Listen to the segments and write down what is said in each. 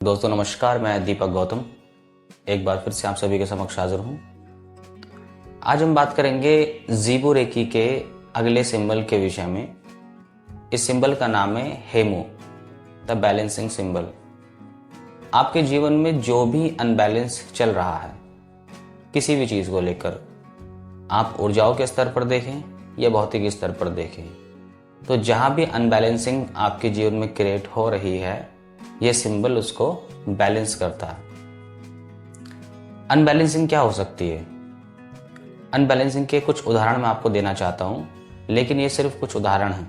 दोस्तों नमस्कार, मैं दीपक गौतम एक बार फिर से आप सभी के समक्ष हाजिर हूँ। आज हम बात करेंगे ज़ीबो रेकी के अगले सिंबल के विषय में। इस सिंबल का नाम है हेमो, द बैलेंसिंग सिंबल। आपके जीवन में जो भी अनबैलेंस चल रहा है, किसी भी चीज़ को लेकर, आप ऊर्जाओं के स्तर पर देखें या भौतिक स्तर पर देखें, तो जहाँ भी अनबैलेंसिंग आपके जीवन में क्रिएट हो रही है, यह सिंबल उसको बैलेंस करता है। अनबैलेंसिंग क्या हो सकती है? अनबैलेंसिंग के कुछ उदाहरण मैं आपको देना चाहता हूं, लेकिन ये सिर्फ कुछ उदाहरण हैं।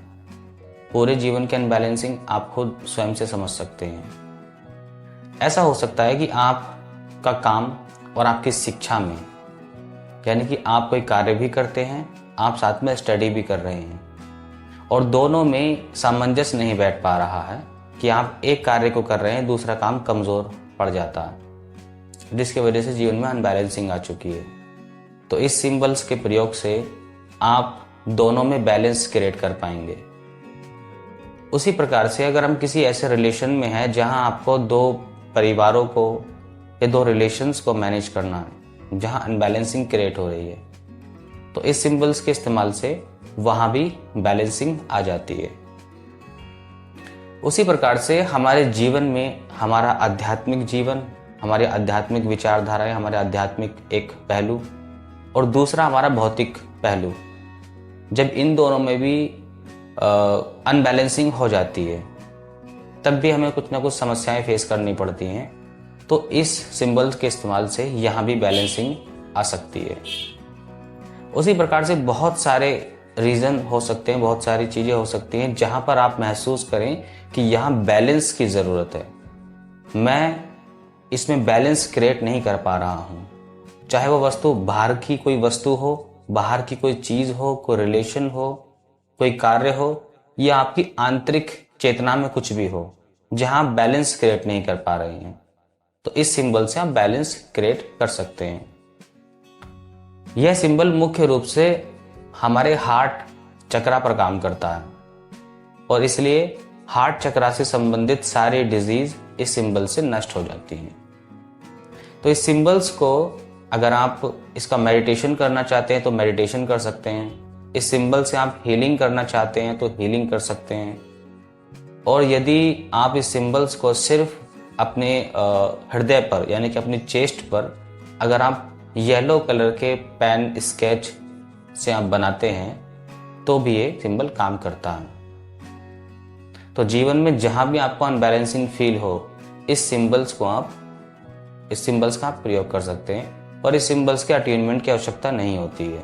पूरे जीवन के अनबैलेंसिंग आप खुद स्वयं से समझ सकते हैं। ऐसा हो सकता है कि आपका काम और आपकी शिक्षा में, यानी कि आप कोई कार्य भी करते हैं, आप साथ में स्टडी भी कर रहे हैं, और दोनों में सामंजस्य नहीं बैठ पा रहा है कि आप एक कार्य को कर रहे हैं, दूसरा काम कमज़ोर पड़ जाता है, जिसकी वजह से जीवन में अनबैलेंसिंग आ चुकी है। तो इस सिंबल्स के प्रयोग से आप दोनों में बैलेंस क्रिएट कर पाएंगे। उसी प्रकार से अगर हम किसी ऐसे रिलेशन में हैं जहां आपको दो परिवारों को या दो रिलेशंस को मैनेज करना है, जहां अनबैलेंसिंग क्रिएट हो रही है, तो इस सिंबल्स के इस्तेमाल से वहां भी बैलेंसिंग आ जाती है। उसी प्रकार से हमारे जीवन में हमारा आध्यात्मिक जीवन, हमारे आध्यात्मिक विचारधाराएं, हमारे आध्यात्मिक एक पहलू और दूसरा हमारा भौतिक पहलू, जब इन दोनों में भी अनबैलेंसिंग हो जाती है, तब भी हमें कुछ ना कुछ समस्याएं फेस करनी पड़ती हैं। तो इस सिंबल्स के इस्तेमाल से यहाँ भी बैलेंसिंग आ सकती है। उसी प्रकार से बहुत सारे रीज़न हो सकते हैं, बहुत सारी चीज़ें हो सकती हैं जहाँ पर आप महसूस करें कि यहाँ बैलेंस की ज़रूरत है, मैं इसमें बैलेंस क्रिएट नहीं कर पा रहा हूँ। चाहे वो वस्तु बाहर की कोई वस्तु हो, बाहर की कोई चीज़ हो, कोई रिलेशन हो, कोई कार्य हो, या आपकी आंतरिक चेतना में कुछ भी हो, जहाँ आप बैलेंस क्रिएट नहीं कर पा रहे हैं, तो इस सिंबल से आप बैलेंस क्रिएट कर सकते हैं। यह सिंबल मुख्य रूप से हमारे हार्ट चक्रा पर काम करता है, और इसलिए हार्ट चक्रा से संबंधित सारी डिजीज इस सिंबल से नष्ट हो जाती हैं। तो इस सिंबल्स को अगर आप इसका मेडिटेशन करना चाहते हैं तो मेडिटेशन कर सकते हैं। इस सिंबल से आप हीलिंग करना चाहते हैं तो हीलिंग कर सकते हैं। और यदि आप इस सिंबल्स को सिर्फ अपने हृदय पर, यानी कि अपनी चेस्ट पर, अगर आप येलो कलर के पेन स्केच से आप बनाते हैं, तो भी ये सिंबल काम करता है। तो जीवन में जहां भी आपको अनबैलेंसिंग फील हो, इस सिंबल्स का आप प्रयोग कर सकते हैं, और इस सिंबल्स के अटेनमेंट की आवश्यकता नहीं होती है।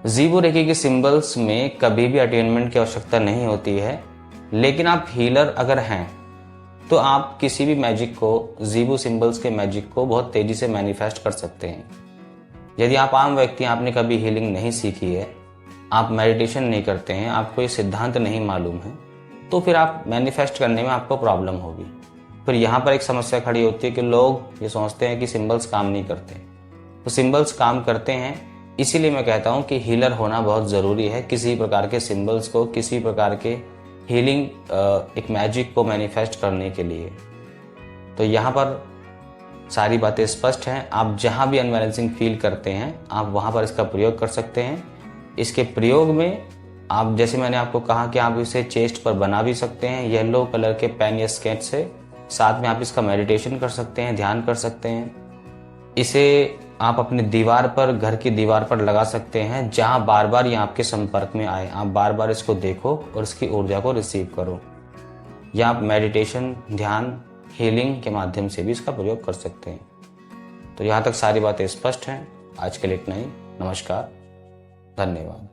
ज़ीबो रेकी के सिंबल्स में कभी भी अटेनमेंट की आवश्यकता नहीं होती है, लेकिन आप हीलर अगर हैं तो आप किसी भी मैजिक को, ज़ीबो सिंबल्स के मैजिक को बहुत तेजी से मैनिफेस्ट कर सकते हैं। यदि आप आम व्यक्ति, आपने कभी हीलिंग नहीं सीखी है, आप मेडिटेशन नहीं करते हैं, आपको ये सिद्धांत नहीं मालूम है, तो फिर आप मैनिफेस्ट करने में आपको प्रॉब्लम होगी। फिर यहाँ पर एक समस्या खड़ी होती है कि लोग ये सोचते हैं कि सिंबल्स काम नहीं करते। तो सिंबल्स काम करते हैं, इसीलिए मैं कहता हूँ कि हीलर होना बहुत ज़रूरी है। किसी प्रकार के सिंबल्स को, किसी प्रकार के हीलिंग एक मैजिक को मैनिफेस्ट करने के लिए। तो यहाँ पर सारी बातें स्पष्ट हैं। आप जहाँ भी अनबैलेंसिंग फील करते हैं, आप वहाँ पर इसका प्रयोग कर सकते हैं। इसके प्रयोग में आप, जैसे मैंने आपको कहा कि आप इसे चेस्ट पर बना भी सकते हैं येलो कलर के पेन या स्केच से। साथ में आप इसका मेडिटेशन कर सकते हैं, ध्यान कर सकते हैं। इसे आप अपनी दीवार पर, घर की दीवार पर लगा सकते हैं, जहाँ बार बार ये आपके संपर्क में आए। आप बार बार इसको देखो और इसकी ऊर्जा को रिसीव करो। या आप मेडिटेशन, ध्यान, हीलिंग के माध्यम से भी इसका प्रयोग कर सकते हैं। तो यहाँ तक सारी बातें स्पष्ट हैं। आज के लिए इतना ही। नमस्कार, धन्यवाद।